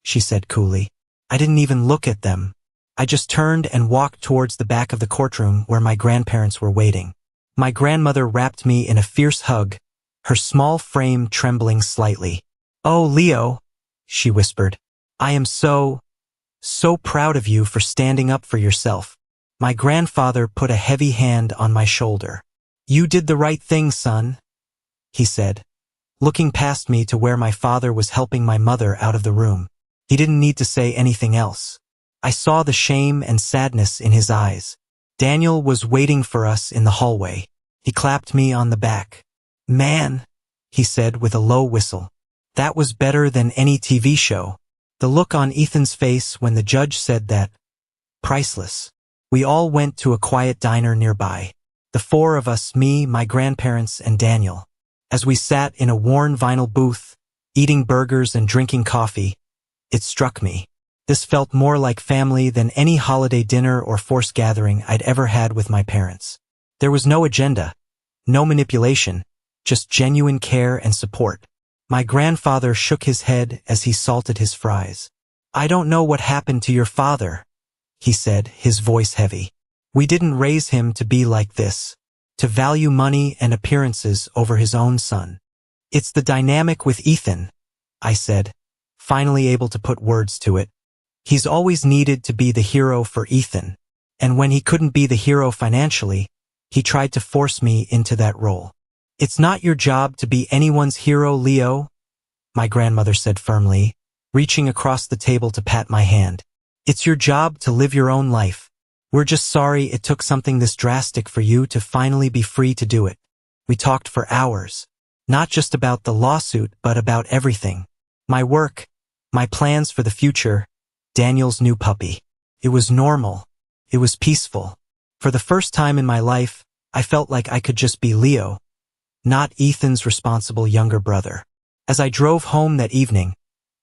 she said coolly. I didn't even look at them. I just turned and walked towards the back of the courtroom where my grandparents were waiting. My grandmother wrapped me in a fierce hug, her small frame trembling slightly. "Oh, Leo," she whispered, "I am so proud of you for standing up for yourself." My grandfather put a heavy hand on my shoulder. "You did the right thing, son," he said, looking past me to where my father was helping my mother out of the room. He didn't need to say anything else. I saw the shame and sadness in his eyes. Daniel was waiting for us in the hallway. He clapped me on the back. "Man," he said with a low whistle, "that was better than any TV show." The look on Ethan's face when the judge said that, priceless. We all went to a quiet diner nearby. The 4 of us, me, my grandparents, and Daniel. As we sat in a worn vinyl booth, eating burgers and drinking coffee, it struck me. This felt more like family than any holiday dinner or forced gathering I'd ever had with my parents. There was no agenda, no manipulation, just genuine care and support. My grandfather shook his head as he salted his fries. I don't know what happened to your father, he said, his voice heavy. We didn't raise him to be like this, to value money and appearances over his own son. It's the dynamic with Ethan, I said, finally able to put words to it. He's always needed to be the hero for Ethan, and when he couldn't be the hero financially, he tried to force me into that role. It's not your job to be anyone's hero, Leo, my grandmother said firmly, reaching across the table to pat my hand. It's your job to live your own life. We're just sorry it took something this drastic for you to finally be free to do it. We talked for hours, not just about the lawsuit, but about everything. My work, my plans for the future, Daniel's new puppy. It was normal. It was peaceful. For the first time in my life, I felt like I could just be Leo, not Ethan's responsible younger brother. As I drove home that evening,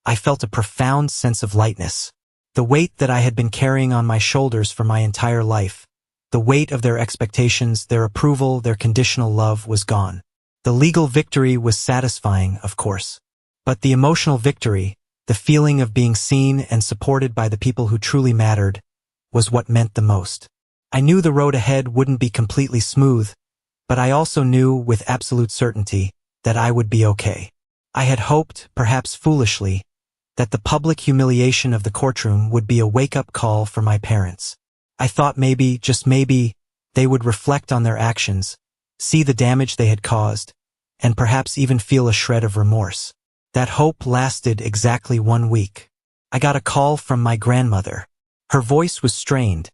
I felt a profound sense of lightness. The weight that I had been carrying on my shoulders for my entire life, the weight of their expectations, their approval, their conditional love was gone. The legal victory was satisfying, of course. But the emotional victory, the feeling of being seen and supported by the people who truly mattered, was what meant the most. I knew the road ahead wouldn't be completely smooth, but I also knew with absolute certainty that I would be okay. I had hoped, perhaps foolishly, that the public humiliation of the courtroom would be a wake-up call for my parents. I thought maybe, just maybe, they would reflect on their actions, see the damage they had caused, and perhaps even feel a shred of remorse. That hope lasted exactly 1 week. I got a call from my grandmother. Her voice was strained,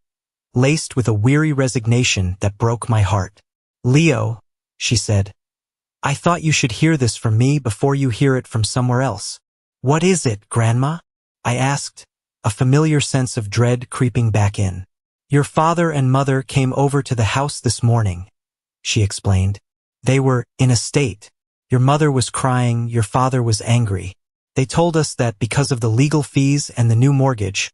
laced with a weary resignation that broke my heart. Leo, she said, I thought you should hear this from me before you hear it from somewhere else. What is it, Grandma? I asked, a familiar sense of dread creeping back in. Your father and mother came over to the house this morning, she explained. They were in a state. Your mother was crying, your father was angry. They told us that because of the legal fees and the new mortgage,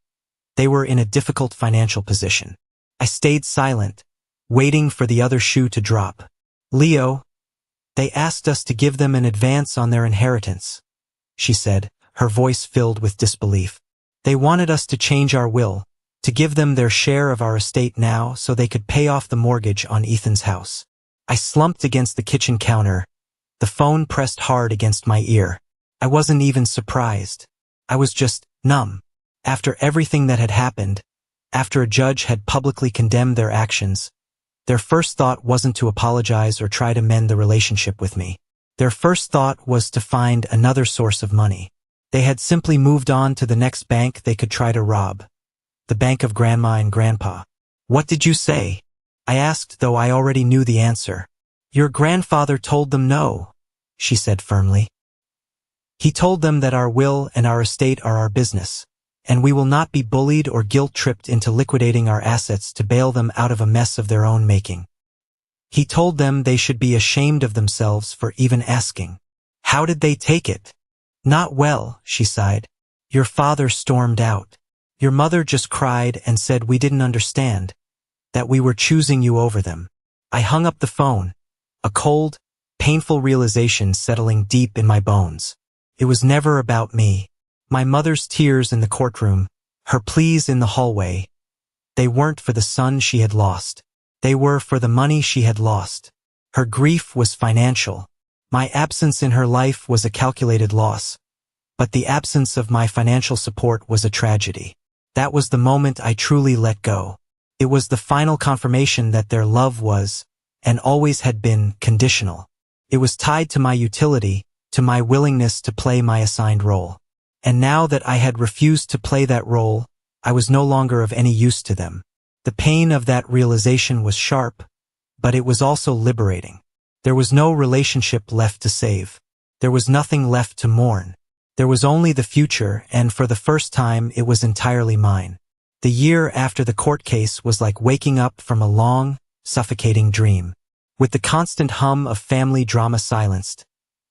they were in a difficult financial position. I stayed silent, waiting for the other shoe to drop. Leo, they asked us to give them an advance on their inheritance, she said, her voice filled with disbelief. They wanted us to change our will, to give them their share of our estate now so they could pay off the mortgage on Ethan's house. I slumped against the kitchen counter, the phone pressed hard against my ear. I wasn't even surprised. I was just numb. After everything that had happened, after a judge had publicly condemned their actions, their first thought wasn't to apologize or try to mend the relationship with me. Their first thought was to find another source of money. They had simply moved on to the next bank they could try to rob. The bank of Grandma and Grandpa. What did you say? I asked, though I already knew the answer. Your grandfather told them no, she said firmly. He told them that our will and our estate are our business, and we will not be bullied or guilt-tripped into liquidating our assets to bail them out of a mess of their own making. He told them they should be ashamed of themselves for even asking. How did they take it? Not well, she sighed. Your father stormed out. Your mother just cried and said we didn't understand, that we were choosing you over them. I hung up the phone, a cold, painful realization settling deep in my bones. It was never about me. My mother's tears in the courtroom, her pleas in the hallway, they weren't for the son she had lost. They were for the money she had lost. Her grief was financial. My absence in her life was a calculated loss, but the absence of my financial support was a tragedy. That was the moment I truly let go. It was the final confirmation that their love was, and always had been, conditional. It was tied to my utility, to my willingness to play my assigned role. And now that I had refused to play that role, I was no longer of any use to them. The pain of that realization was sharp, but it was also liberating. There was no relationship left to save. There was nothing left to mourn. There was only the future, and for the first time it was entirely mine. The year after the court case was like waking up from a long, suffocating dream. With the constant hum of family drama silenced,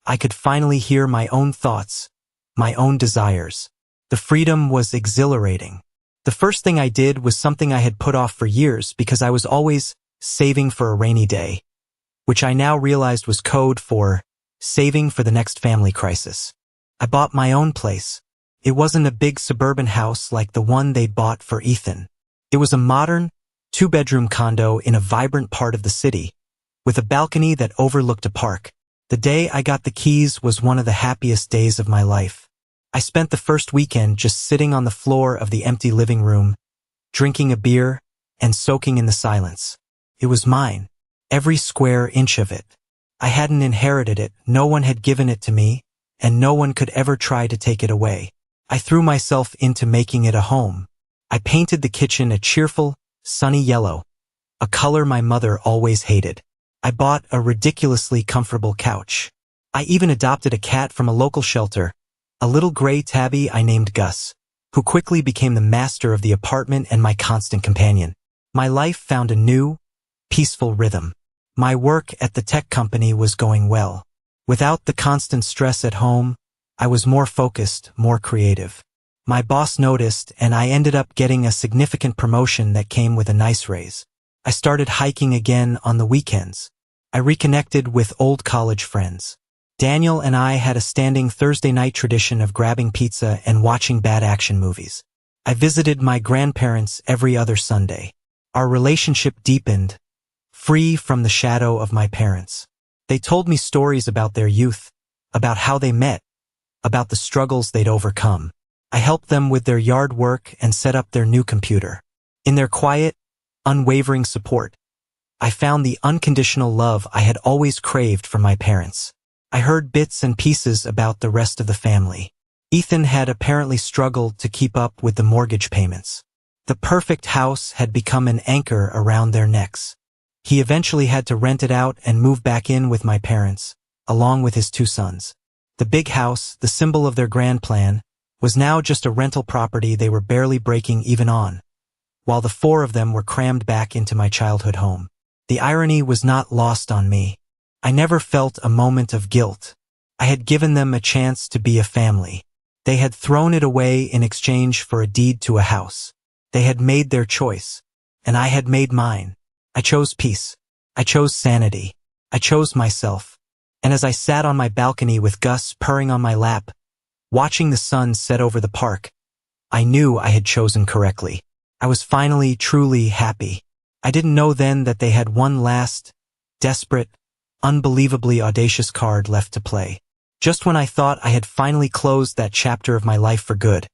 I could finally hear my own thoughts, my own desires. The freedom was exhilarating. The first thing I did was something I had put off for years because I was always saving for a rainy day, which I now realized was code for saving for the next family crisis. I bought my own place. It wasn't a big suburban house like the one they'd bought for Ethan. It was a modern, two-bedroom condo in a vibrant part of the city, with a balcony that overlooked a park. The day I got the keys was one of the happiest days of my life. I spent the first weekend just sitting on the floor of the empty living room, drinking a beer, and soaking in the silence. It was mine, every square inch of it. I hadn't inherited it, no one had given it to me, and no one could ever try to take it away. I threw myself into making it a home. I painted the kitchen a cheerful, sunny yellow, a color my mother always hated. I bought a ridiculously comfortable couch. I even adopted a cat from a local shelter, a little gray tabby I named Gus, who quickly became the master of the apartment and my constant companion. My life found a new, peaceful rhythm. My work at the tech company was going well. Without the constant stress at home, I was more focused, more creative. My boss noticed, and I ended up getting a significant promotion that came with a nice raise. I started hiking again on the weekends. I reconnected with old college friends. Daniel and I had a standing Thursday night tradition of grabbing pizza and watching bad action movies. I visited my grandparents every other Sunday. Our relationship deepened, free from the shadow of my parents. They told me stories about their youth, about how they met, about the struggles they'd overcome. I helped them with their yard work and set up their new computer. In their quiet, unwavering support, I found the unconditional love I had always craved from my parents. I heard bits and pieces about the rest of the family. Ethan had apparently struggled to keep up with the mortgage payments. The perfect house had become an anchor around their necks. He eventually had to rent it out and move back in with my parents, along with his two sons. The big house, the symbol of their grand plan, was now just a rental property they were barely breaking even on, while the four of them were crammed back into my childhood home. The irony was not lost on me. I never felt a moment of guilt. I had given them a chance to be a family. They had thrown it away in exchange for a deed to a house. They had made their choice, and I had made mine. I chose peace. I chose sanity. I chose myself. And as I sat on my balcony with Gus purring on my lap, watching the sun set over the park, I knew I had chosen correctly. I was finally truly happy. I didn't know then that they had one last, desperate, unbelievably audacious card left to play. Just when I thought I had finally closed that chapter of my life for good,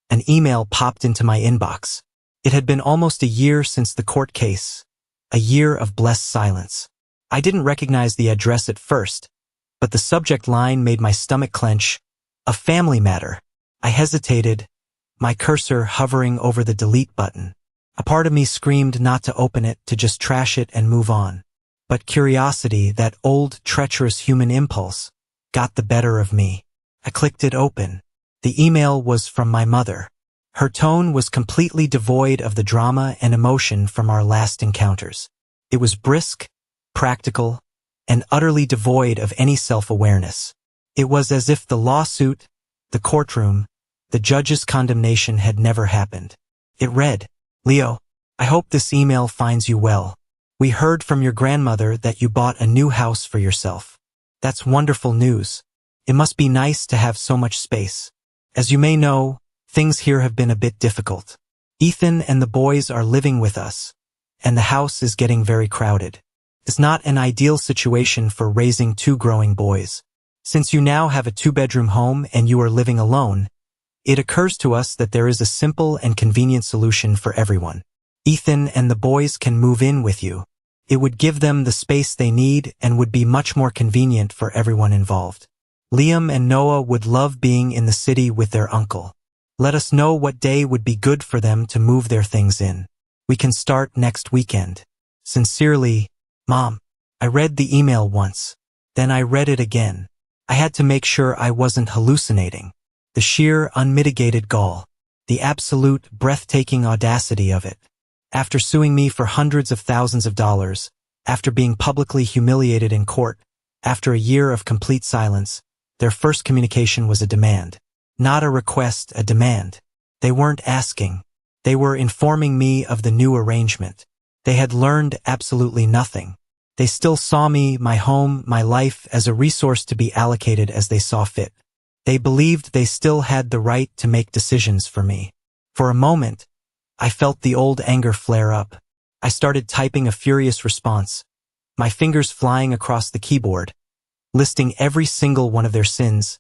an email popped into my inbox. It had been almost a year since the court case, a year of blessed silence. I didn't recognize the address at first, but the subject line made my stomach clench. A family matter. I hesitated, my cursor hovering over the delete button. A part of me screamed not to open it, to just trash it and move on. But curiosity, that old, treacherous human impulse, got the better of me. I clicked it open. The email was from my mother. Her tone was completely devoid of the drama and emotion from our last encounters. It was brisk, practical, and utterly devoid of any self-awareness. It was as if the lawsuit, the courtroom, the judge's condemnation had never happened. It read, "Leo, I hope this email finds you well. We heard from your grandmother that you bought a new house for yourself. That's wonderful news. It must be nice to have so much space. As you may know, things here have been a bit difficult. Ethan and the boys are living with us, and the house is getting very crowded. It's not an ideal situation for raising two growing boys. Since you now have a two-bedroom home and you are living alone, it occurs to us that there is a simple and convenient solution for everyone. Ethan and the boys can move in with you. It would give them the space they need and would be much more convenient for everyone involved. Liam and Noah would love being in the city with their uncle. Let us know what day would be good for them to move their things in. We can start next weekend. Sincerely, Mom." I read the email once. Then I read it again. I had to make sure I wasn't hallucinating. The sheer, unmitigated gall. The absolute, breathtaking audacity of it. After suing me for hundreds of thousands of dollars, after being publicly humiliated in court, after a year of complete silence, their first communication was a demand. Not a request, a demand. They weren't asking. They were informing me of the new arrangement. They had learned absolutely nothing. They still saw me, my home, my life as a resource to be allocated as they saw fit. They believed they still had the right to make decisions for me. For a moment, I felt the old anger flare up. I started typing a furious response, my fingers flying across the keyboard, listing every single one of their sins,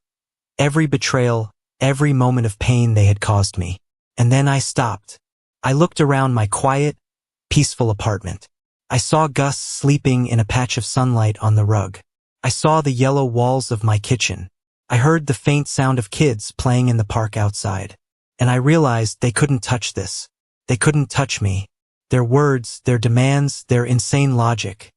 every betrayal, every moment of pain they had caused me. And then I stopped. I looked around my quiet, peaceful apartment. I saw Gus sleeping in a patch of sunlight on the rug. I saw the yellow walls of my kitchen. I heard the faint sound of kids playing in the park outside. And I realized they couldn't touch this. They couldn't touch me. Their words, their demands, their insane logic.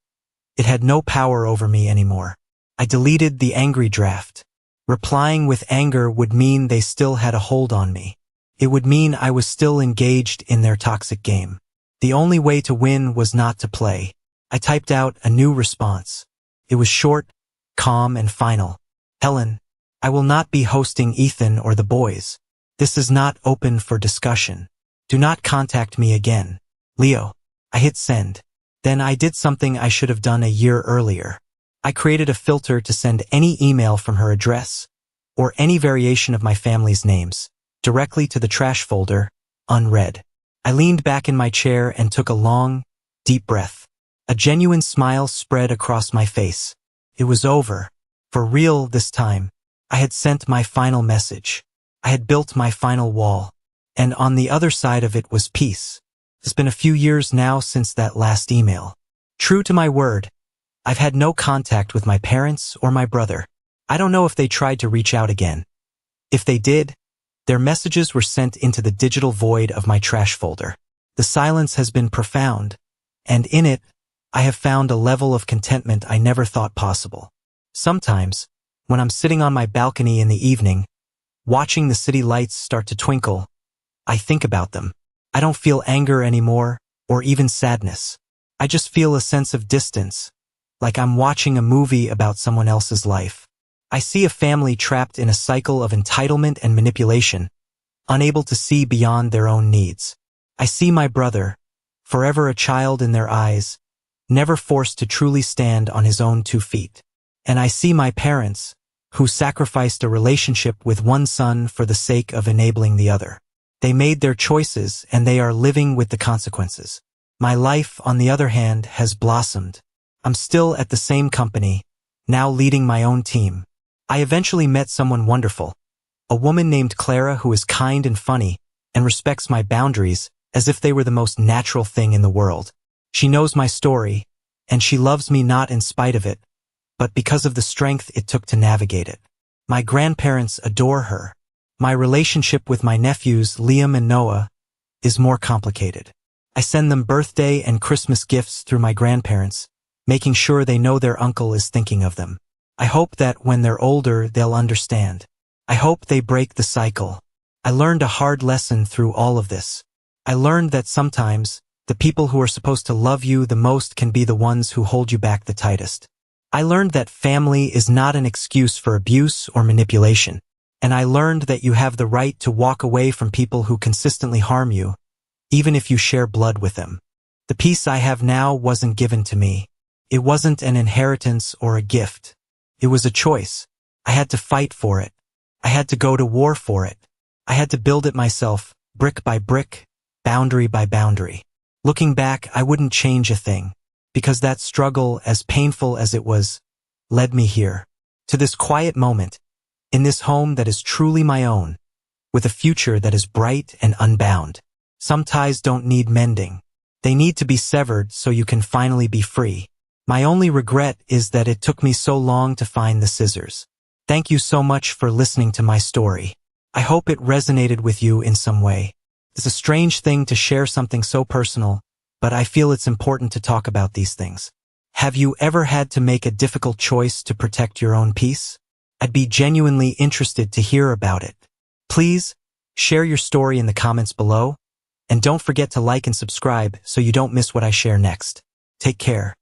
It had no power over me anymore. I deleted the angry draft. Replying with anger would mean they still had a hold on me. It would mean I was still engaged in their toxic game. The only way to win was not to play. I typed out a new response. It was short, calm, and final. Helen, I will not be hosting Ethan or the boys. This is not open for discussion. Do not contact me again. Leo. I hit send. Then I did something I should have done a year earlier. I created a filter to send any email from her address, or any variation of my family's names, directly to the trash folder, unread. I leaned back in my chair and took a long, deep breath. A genuine smile spread across my face. It was over. For real this time. I had sent my final message. I had built my final wall. And on the other side of it was peace. It's been a few years now since that last email. True to my word, I've had no contact with my parents or my brother. I don't know if they tried to reach out again. If they did, their messages were sent into the digital void of my trash folder. The silence has been profound, and in it, I have found a level of contentment I never thought possible. Sometimes, when I'm sitting on my balcony in the evening, watching the city lights start to twinkle, I think about them. I don't feel anger anymore, or even sadness. I just feel a sense of distance, like I'm watching a movie about someone else's life. I see a family trapped in a cycle of entitlement and manipulation, unable to see beyond their own needs. I see my brother, forever a child in their eyes, never forced to truly stand on his own 2 feet. And I see my parents, who sacrificed a relationship with one son for the sake of enabling the other. They made their choices and they are living with the consequences. My life, on the other hand, has blossomed. I'm still at the same company, now leading my own team. I eventually met someone wonderful, a woman named Clara who is kind and funny and respects my boundaries as if they were the most natural thing in the world. She knows my story, and she loves me not in spite of it, but because of the strength it took to navigate it. My grandparents adore her. My relationship with my nephews, Liam and Noah, is more complicated. I send them birthday and Christmas gifts through my grandparents, making sure they know their uncle is thinking of them. I hope that when they're older, they'll understand. I hope they break the cycle. I learned a hard lesson through all of this. I learned that sometimes, the people who are supposed to love you the most can be the ones who hold you back the tightest. I learned that family is not an excuse for abuse or manipulation. And I learned that you have the right to walk away from people who consistently harm you, even if you share blood with them. The peace I have now wasn't given to me. It wasn't an inheritance or a gift. It was a choice. I had to fight for it. I had to go to war for it. I had to build it myself, brick by brick, boundary by boundary. Looking back, I wouldn't change a thing, because that struggle, as painful as it was, led me here, to this quiet moment, in this home that is truly my own, with a future that is bright and unbound. Some ties don't need mending. They need to be severed so you can finally be free. My only regret is that it took me so long to find the scissors. Thank you so much for listening to my story. I hope it resonated with you in some way. It's a strange thing to share something so personal, but I feel it's important to talk about these things. Have you ever had to make a difficult choice to protect your own peace? I'd be genuinely interested to hear about it. Please, share your story in the comments below, and don't forget to like and subscribe so you don't miss what I share next. Take care.